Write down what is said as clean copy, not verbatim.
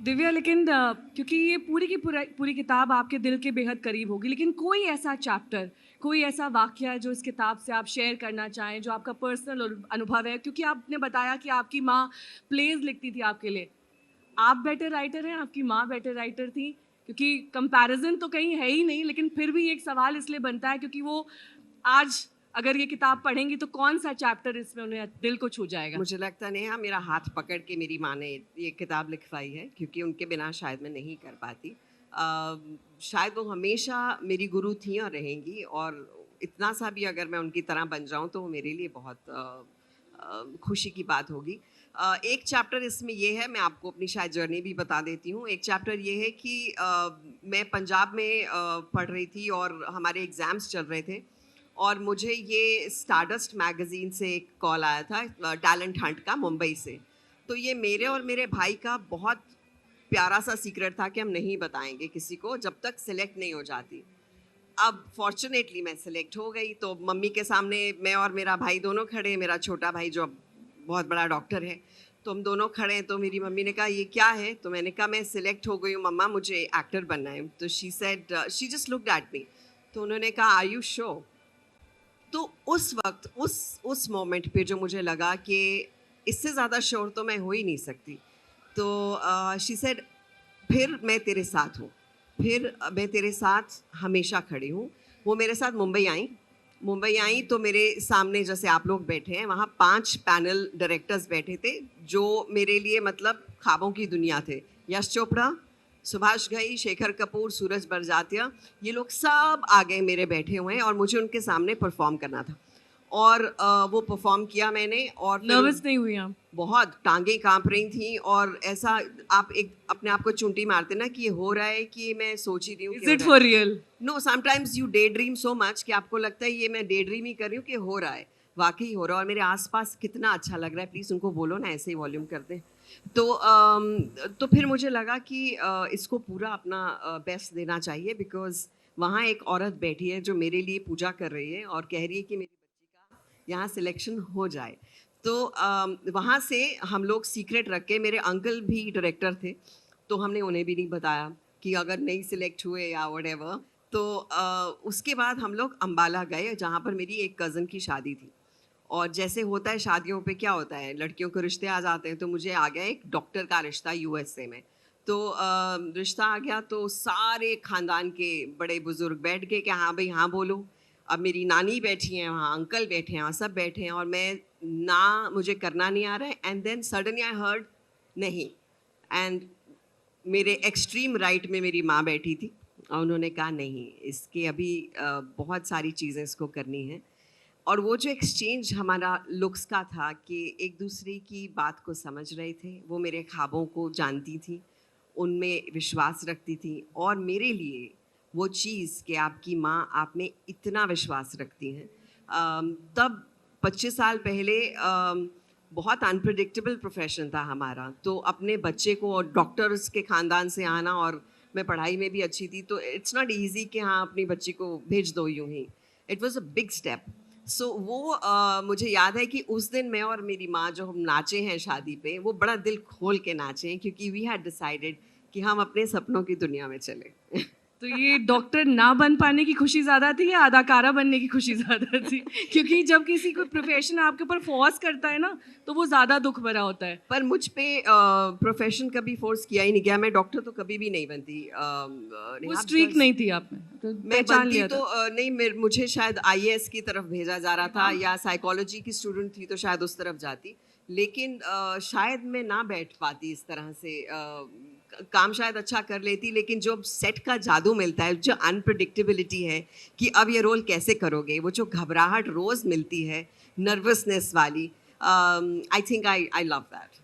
दिव्या, लेकिन क्योंकि ये पूरी की पूरी किताब आपके दिल के बेहद करीब होगी, लेकिन कोई ऐसा चैप्टर, कोई ऐसा वाक़या जो इस किताब से आप शेयर करना चाहें, जो आपका पर्सनल अनुभव है? क्योंकि आपने बताया कि आपकी माँ प्लेज़ लिखती थी आपके लिए। आप बेटर राइटर हैं, आपकी माँ बेटर राइटर थी? क्योंकि कंपैरिज़न तो कहीं है ही नहीं, लेकिन फिर भी एक सवाल इसलिए बनता है क्योंकि वो आज अगर ये किताब पढ़ेंगी तो कौन-सा चैप्टर इसमें उन्हें दिल को छू जाएगा? मुझे लगता नहीं है, मेरा हाथ पकड़ के मेरी माँ ने ये किताब लिखवाई है, क्योंकि उनके बिना शायद मैं नहीं कर पाती। शायद वो हमेशा मेरी गुरु थी और रहेंगी, और इतना सा भी अगर मैं उनकी तरह बन जाऊँ तो वो मेरे लिए बहुत खुशी की बात होगी। एक चैप्टर इसमें ये है, मैं आपको अपनी शायद जर्नी भी बता देती हूँ। एक चैप्टर ये है कि मैं पंजाब में पढ़ रही थी और हमारे एग्ज़ाम्स चल रहे थे, और मुझे ये स्टारडस्ट मैगज़ीन से एक कॉल आया था, टैलेंट हंट का, मुंबई से। तो ये मेरे और मेरे भाई का बहुत प्यारा सा सीक्रेट था कि हम नहीं बताएंगे किसी को जब तक सिलेक्ट नहीं हो जाती। अब फॉर्चुनेटली मैं सिलेक्ट हो गई, तो मम्मी के सामने मैं और मेरा भाई दोनों खड़े, मेरा छोटा भाई जो अब बहुत बड़ा डॉक्टर है, तो हम दोनों खड़े हैं। तो मेरी मम्मी ने कहा ये क्या है? तो मैंने कहा मैं सिलेक्ट हो गई हूँ मम्मा, मुझे एक्टर बनना है। तो she said, she just looked at me. तो उन्होंने कहा आर यू श्योर? तो उस वक्त उस मोमेंट पे जो मुझे लगा कि इससे ज़्यादा श्योर तो मैं हो ही नहीं सकती। तो शी सेड फिर मैं तेरे साथ हूँ, फिर मैं तेरे साथ हमेशा खड़ी हूँ। वो मेरे साथ मुंबई आई तो मेरे सामने जैसे आप लोग बैठे हैं, वहाँ 5 पैनल डायरेक्टर्स बैठे थे जो मेरे लिए मतलब ख्वाबों की दुनिया थे। यश चोपड़ा, सुभाष घई, शेखर कपूर, सूरज बड़जात्या, ये लोग सब आगे मेरे बैठे हुए हैं और मुझे उनके सामने परफॉर्म करना था। और वो परफॉर्म किया मैंने, और फिर नर्वस नहीं हुई आप? बहुत टांगें कांप रही थी, और ऐसा आप एक अपने आप को चुंटी मारते ना कि ये हो रहा है कि मैं सोच ही रही हूँ कि इज़ हो इट रहा फॉर है। Real? No, sometimes you day dream so much कि आपको लगता है ये मैं डे ड्रीम ही कर रही हूँ कि हो रहा है, वाकई हो रहा है, और मेरे आसपास कितना अच्छा लग रहा है। प्लीज़ उनको बोलो ना ऐसे ही वॉल्यूम कर दें। तो फिर मुझे लगा कि इसको पूरा अपना बेस्ट देना चाहिए, बिकॉज़ वहाँ एक औरत बैठी है जो मेरे लिए पूजा कर रही है और कह रही है कि मेरी बच्ची का यहाँ सिलेक्शन हो जाए। तो वहाँ से हम लोग सीक्रेट रख के, मेरे अंकल भी डायरेक्टर थे, तो हमने उन्हें भी नहीं बताया कि अगर नहीं सिलेक्ट हुए या व्हाटएवर। तो उसके बाद हम लोग अम्बाला गए, जहाँ पर मेरी एक कज़न की शादी थी। और जैसे होता है शादियों पे, क्या होता है, लड़कियों को रिश्ते आ जाते हैं, तो मुझे आ गया एक डॉक्टर का रिश्ता यूएसए में। तो रिश्ता आ गया तो सारे ख़ानदान के बड़े बुज़ुर्ग बैठ गए कि हाँ भाई हाँ बोलो। अब मेरी नानी बैठी हैं वहाँ, अंकल बैठे हैं, और सब बैठे हैं, और मैं ना, मुझे करना नहीं आ रहा है। And then suddenly I heard नहीं। एंड मेरे एक्सट्रीम राइट में मेरी माँ बैठी थी, और उन्होंने कहा नहीं, इसके अभी बहुत सारी चीज़ें इसको करनी है। और वो जो एक्सचेंज हमारा लुक्स का था कि एक दूसरे की बात को समझ रहे थे, वो मेरे ख्वाबों को जानती थी, उनमें विश्वास रखती थी, और मेरे लिए वो चीज़ कि आपकी माँ आप में इतना विश्वास रखती हैं। तब 25 साल पहले बहुत अनप्रिडिक्टेबल प्रोफेशन था हमारा, तो अपने बच्चे को, और डॉक्टर्स के ख़ानदान से आना, और मैं पढ़ाई में भी अच्छी थी, तो इट्स नॉट ईजी कि हाँ अपनी बच्ची को भेज दो यूँ ही। It was a big step. So वो मुझे याद है कि उस दिन मैं और मेरी माँ जो हम नाचे हैं शादी पे, वो बड़ा दिल खोल के नाचे हैं, क्योंकि वी हैड डिसाइडेड कि हम अपने सपनों की दुनिया में चले। तो ये डॉक्टर ना बन पाने की खुशी ज़्यादा थी या अदाकारा बनने की खुशी ज़्यादा थी? क्योंकि जब किसी को प्रोफ़ेशन आपके ऊपर फ़ोर्स करता है ना, तो वो ज़्यादा दुःख भरा होता है। पर मुझ पे प्रोफेशन कभी फोर्स किया ही नहीं गया। मैं डॉक्टर तो कभी भी नहीं बनती, वो नेहा, स्ट्रीक बिकॉज नहीं थी आप में, तो मैं पहचान बनती लिया तो था। नहीं, मुझे शायद आईएएस की तरफ भेजा जा रहा था, हाँ। या साइकोलॉजी की स्टूडेंट थी तो शायद उस तरफ जाती। लेकिन शायद मैं ना बैठ पाती इस तरह से, काम शायद अच्छा कर लेती, लेकिन जो सेट का जादू मिलता है, जो अनप्रडिक्टेबिलिटी है कि अब ये रोल कैसे करोगे, वो जो घबराहट रोज़ मिलती है, नर्वसनेस वाली, I think I love that.